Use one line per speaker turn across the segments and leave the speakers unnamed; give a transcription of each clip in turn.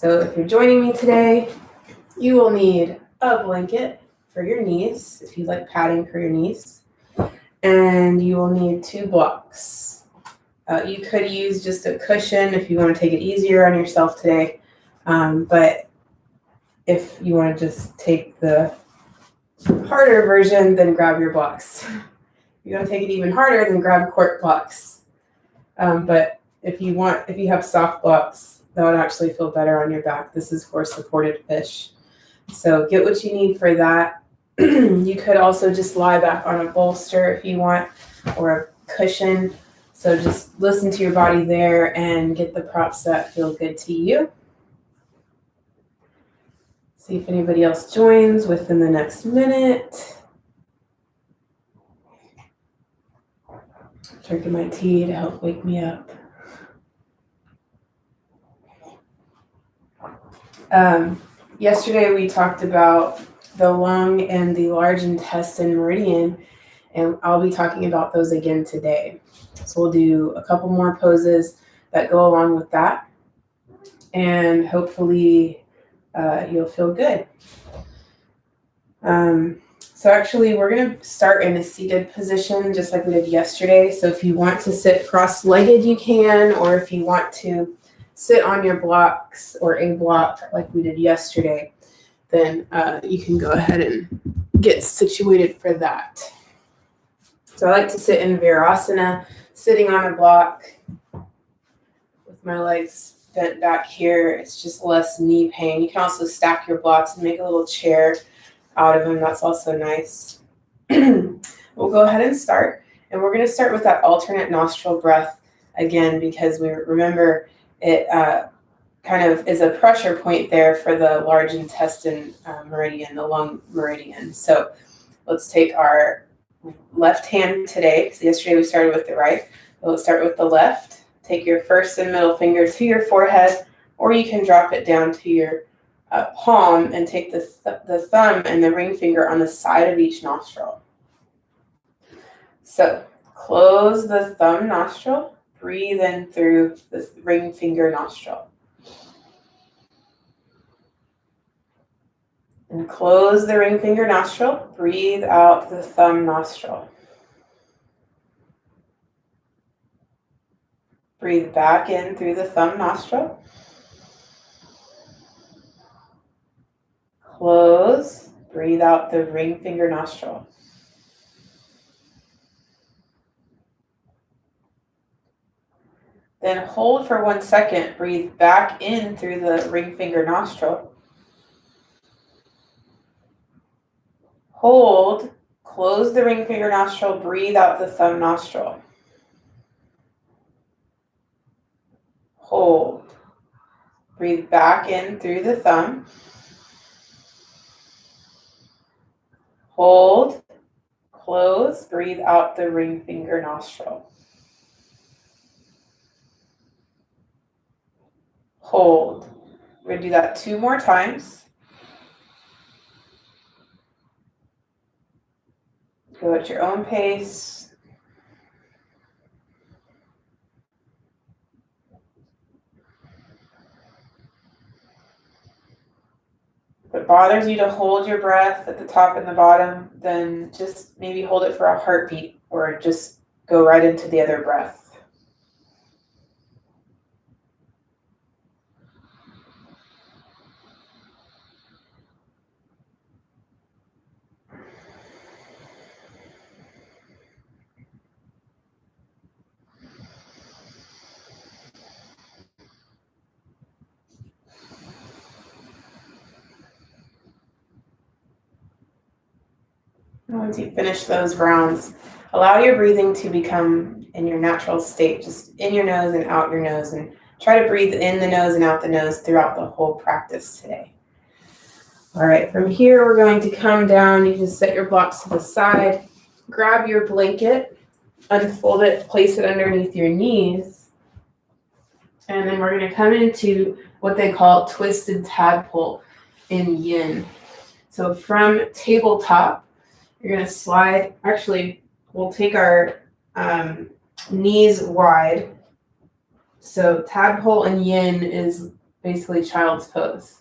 So if you're joining me today, you will need a blanket for your knees, if you like padding for your knees, and you will need 2 blocks. You could use just a cushion if you want to take it easier on yourself today, but if you want to just take the harder version, then grab your blocks. If you want to take it even harder, then grab quart blocks. But if you have soft blocks, that would actually feel better on your back. This is for supported fish. So get what you need for that. You could also just lie back on a bolster if you want, or a cushion. So just listen to your body there and get the props that feel good to you. See if anybody else joins within the next minute. Drinking my tea to help wake me up. Yesterday we talked about the lung and the large intestine meridian, and I'll be talking about those again today. So we'll do a couple more poses that go along with that, and hopefully you'll feel good. So actually we're going to start in a seated position just like we did yesterday. So if you want to sit cross-legged, you can, or if you want to sit on your blocks or a block like we did yesterday, then you can go ahead and get situated for that. So I like to sit in Virasana, sitting on a block with my legs bent back here. It's just less knee pain. You can also stack your blocks and make a little chair out of them. That's also nice. We'll go ahead and start. And we're going to start with that alternate nostril breath again, because we remember it kind of is a pressure point there for the large intestine meridian, the lung meridian. So let's take our left hand today. So yesterday we started with the right. Well, let's start with the left. Take your first and middle finger to your forehead, or you can drop it down to your palm and take the thumb and the ring finger on the side of each nostril. So close the thumb nostril, breathe in through the ring finger nostril. And close the ring finger nostril, breathe out the thumb nostril. Breathe back in through the thumb nostril. Close, breathe out the ring finger nostril. Then hold for 1 second, breathe back in through the ring finger nostril. Hold, close the ring finger nostril, breathe out the thumb nostril. Hold, breathe back in through the thumb. Hold, close, breathe out the ring finger nostril. Hold. We're going to do that 2 more times. Go at your own pace. If it bothers you to hold your breath at the top and the bottom, then just maybe hold it for a heartbeat, or just go right into the other breath. Once you finish those rounds, allow your breathing to become in your natural state, just in your nose and out your nose, and try to breathe in the nose and out the nose throughout the whole practice today. All right, from here, we're going to come down. You can set your blocks to the side, grab your blanket, unfold it, place it underneath your knees, and then we're going to come into what they call twisted tadpole in yin. So from tabletop, you're going to slide. Actually, we'll take our knees wide. So tadpole in yin is basically child's pose.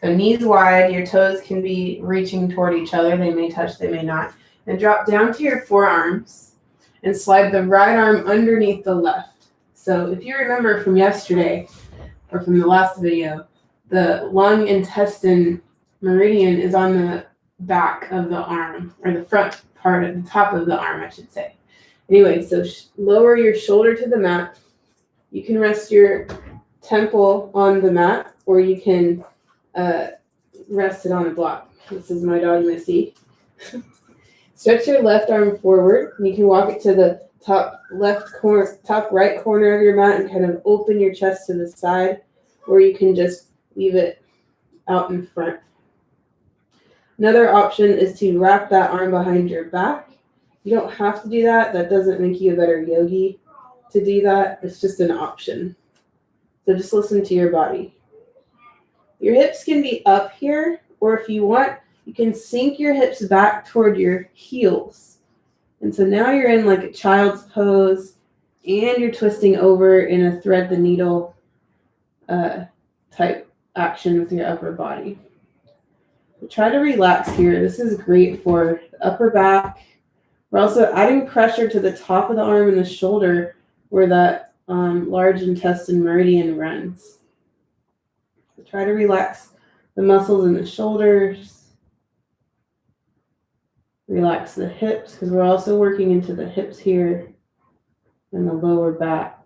So knees wide, your toes can be reaching toward each other. They may touch, they may not. And drop down to your forearms and slide the right arm underneath the left. So if you remember from yesterday or from the last video, the lung intestine meridian is on the back of the arm, or the front part at the top of the arm, I should say. Anyway, so lower your shoulder to the mat. You can rest your temple on the mat, or you can rest it on a block. This is my dog, Missy. Stretch your left arm forward. You can walk it to the top right corner of your mat and kind of open your chest to the side, or you can just leave it out in front. Another option is to wrap that arm behind your back. You don't have to do that. That doesn't make you a better yogi to do that. It's just an option. So just listen to your body. Your hips can be up here, or if you want, you can sink your hips back toward your heels. And so now you're in like a child's pose, and you're twisting over in a thread the needle type action with your upper body. But try to relax here. This is great for the upper back. We're also adding pressure to the top of the arm and the shoulder where that large intestine meridian runs. So try to relax the muscles in the shoulders. Relax the hips, because we're also working into the hips here and the lower back.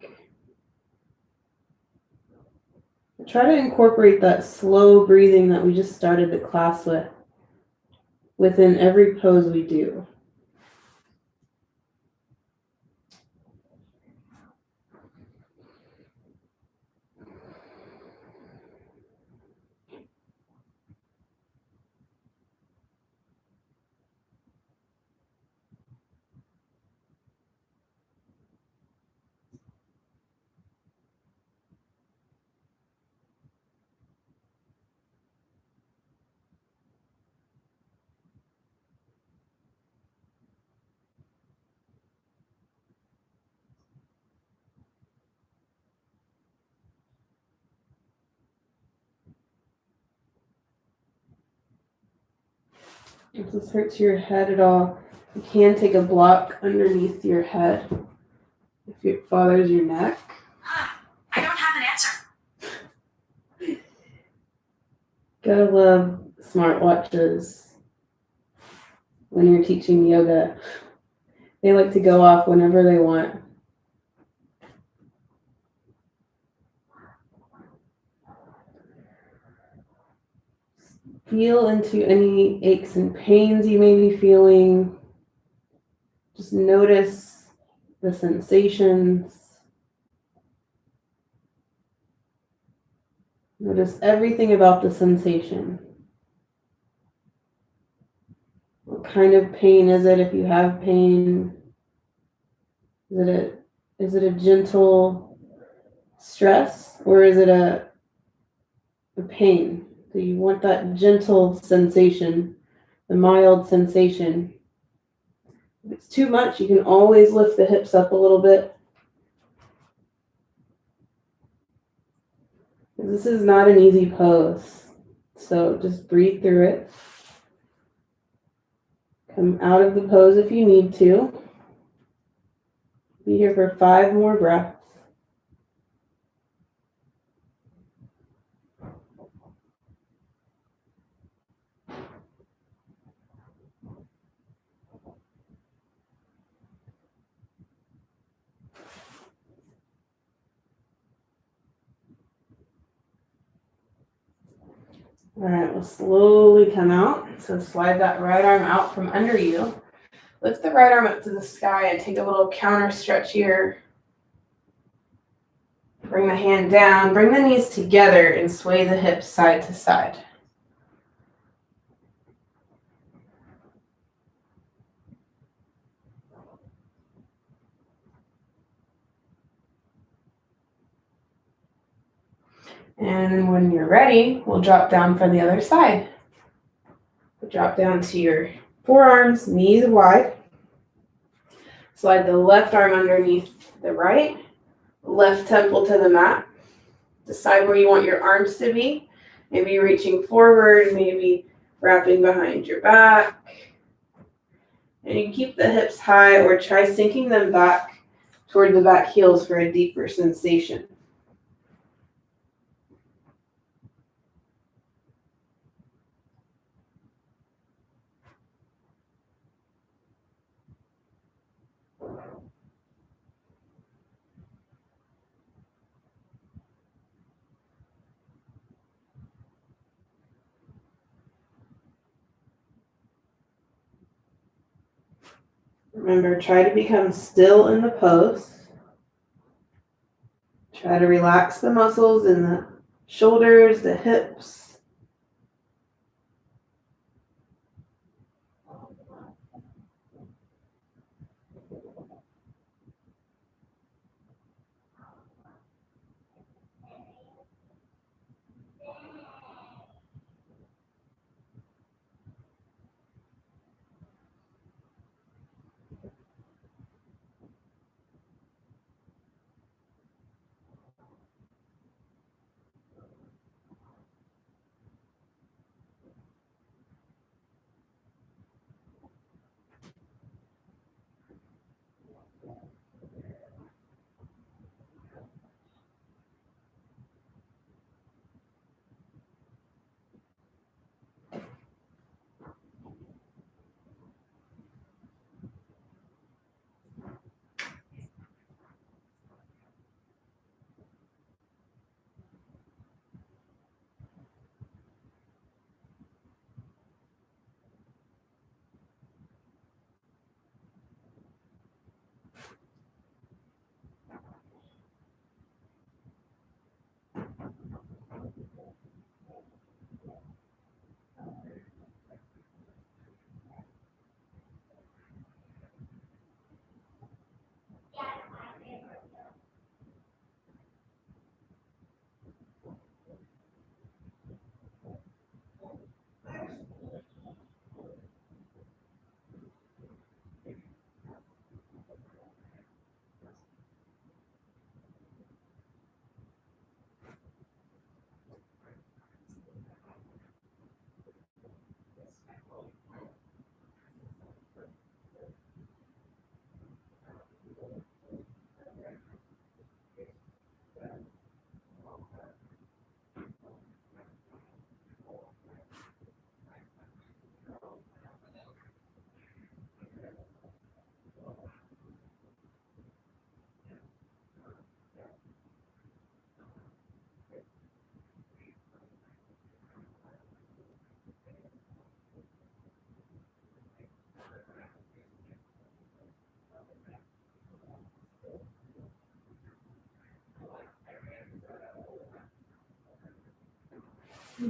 Try to incorporate that slow breathing that we just started the class with within every pose we do. If this hurts your head at all, you can take a block underneath your head if it bothers your neck.
I don't have an answer.
Gotta love smartwatches when you're teaching yoga. They like to go off whenever they want. Feel into any aches and pains you may be feeling. Just notice the sensations. Notice everything about the sensation. What kind of pain is it if you have pain? Is it a gentle stress, or is it a pain? So you want that gentle sensation, the mild sensation. If it's too much, you can always lift the hips up a little bit. This is not an easy pose, so just breathe through it. Come out of the pose if you need to. Be here for 5 more breaths. All right, we'll slowly come out. So slide that right arm out from under you. Lift the right arm up to the sky and take a little counter stretch here. Bring the hand down, bring the knees together and sway the hips side to side. And when you're ready, we'll drop down for the other side. We'll drop down to your forearms, knees wide. Slide the left arm underneath the right, left temple to the mat. Decide where you want your arms to be. Maybe reaching forward, maybe wrapping behind your back. And you keep the hips high or try sinking them back toward the back heels for a deeper sensation. Remember, try to become still in the pose. Try to relax the muscles in the shoulders, the hips.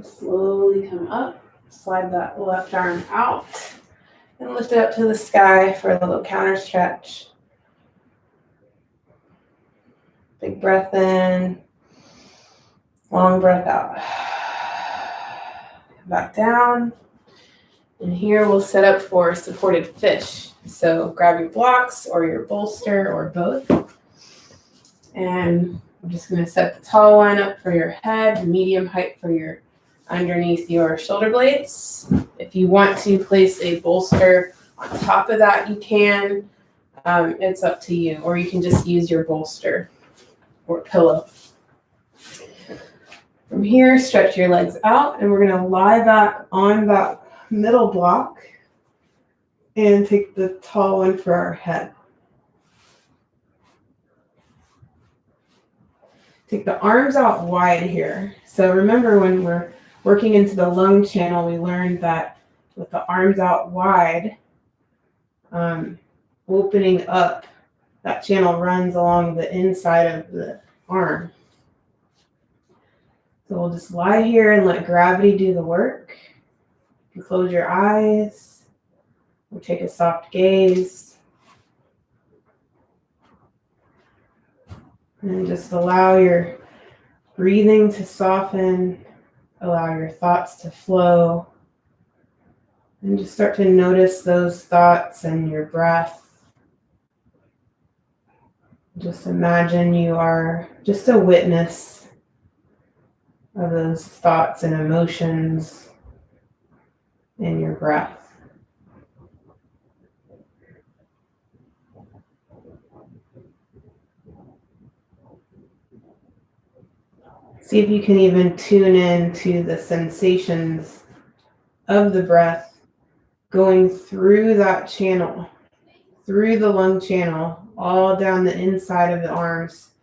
Slowly come up, slide that left arm out, and lift it up to the sky for a little counter stretch. Big breath in, long breath out. Back down. And here we'll set up for supported fish. So grab your blocks or your bolster or both. And I'm just going to set the tall one up for your head, medium height for your underneath your shoulder blades. If you want to place a bolster on top of that, you can. It's up to you. Or you can just use your bolster or pillow. From here, stretch your legs out, and we're going to lie back on that middle block and take the tall one for our head. Take the arms out wide here. So remember, when we're working into the lung channel, we learned that with the arms out wide, opening up, that channel runs along the inside of the arm. So we'll just lie here and let gravity do the work. You can close your eyes or take a soft gaze. And just allow your breathing to soften, allow your thoughts to flow. And just start to notice those thoughts and your breath. Just imagine you are just a witness of those thoughts and emotions in your breath. See if you can even tune in to the sensations of the breath going through that channel, through the lung channel, all down the inside of the arms,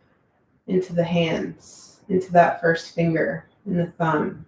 into the hands, into that first finger and the thumb.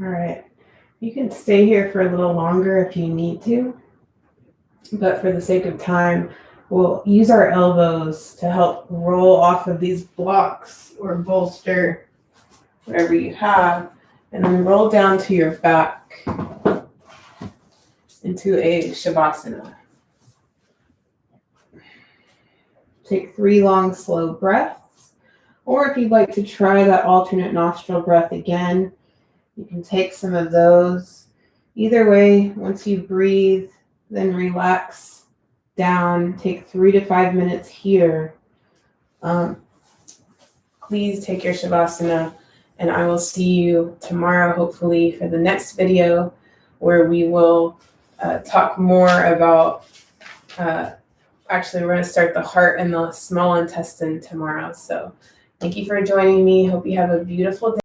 All right. You can stay here for a little longer if you need to, but for the sake of time, we'll use our elbows to help roll off of these blocks or bolster whatever you have, and then roll down to your back into a Shavasana. Take 3 long, slow breaths, or if you'd like to try that alternate nostril breath again, you can take some of those. Either way, once you breathe, then relax down. Take 3 to 5 minutes here. Please take your Shavasana, and I will see you tomorrow, hopefully, for the next video where we will talk more about, actually, we're going to start the heart and the small intestine tomorrow. So thank you for joining me. Hope you have a beautiful day.